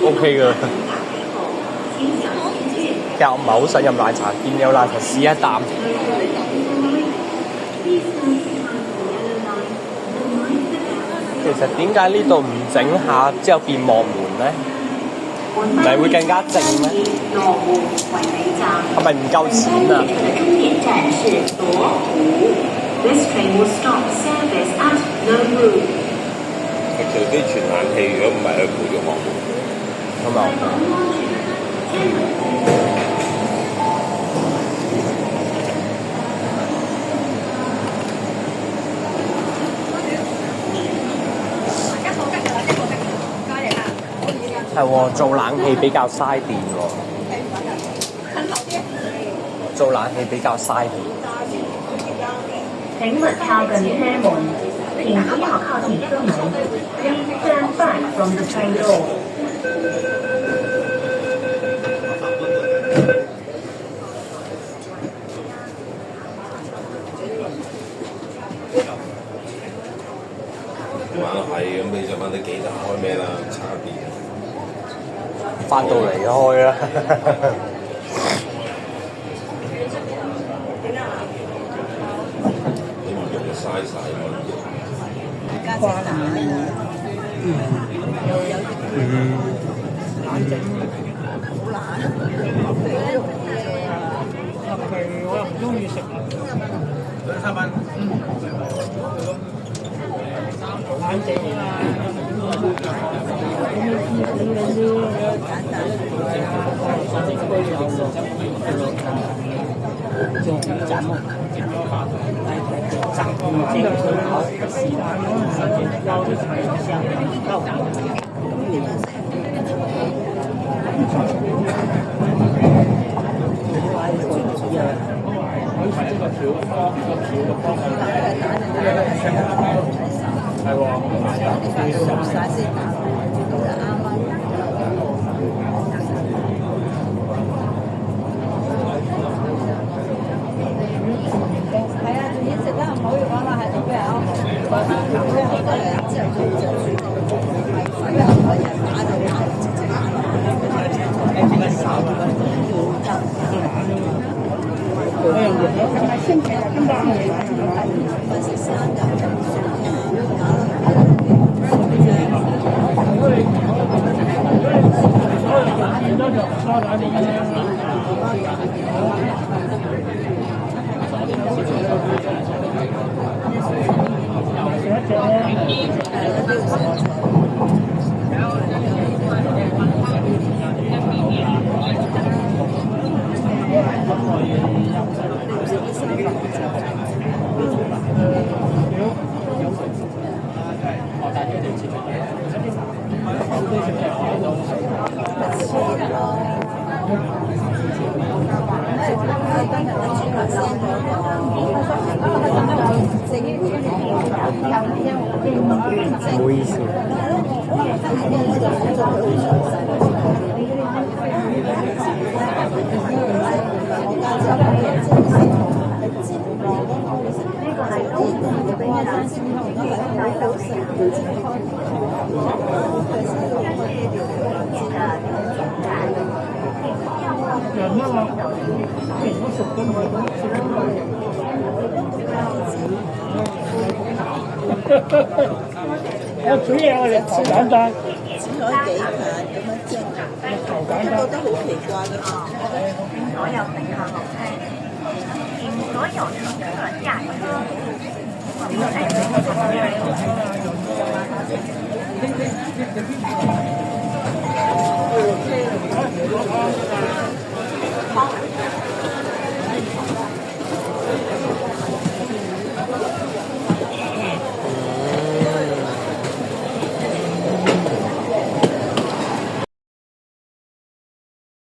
OK 㗎。其實我唔係好想飲奶茶，見有奶茶試一啖。其實點解呢度唔整下之後變望門咧？唔係會更加靜咩？係咪唔夠錢啊？除非全冷氣，如果唔係佢冇咗望門。係咪？係喎，做冷氣比較嘥電喎。做冷氣比較嘥電。請勿靠近車門，請不要靠近車門。Please stand back from the train door. 係咁，你就問你幾頭開咩啦？差電。翻到嚟開啦。你唔用就嘥晒喎。瓜蛋啊！冷整好難。我又唔中意食。3蚊。冷整啊！係喎，熟晒先打，就啱啱。係啊，仲要食得唔好嘅話，係做咩啊？好多人朝頭早就煮米粉，可以打就打，直直打。點解少啊？先期今日咪食生㗎。唔好意思。我煮嘢我哋頭簡單，只可以幾盤咁樣蒸，頭簡單，覺得好奇怪咯。所有乘客落車，請所有乘客下車。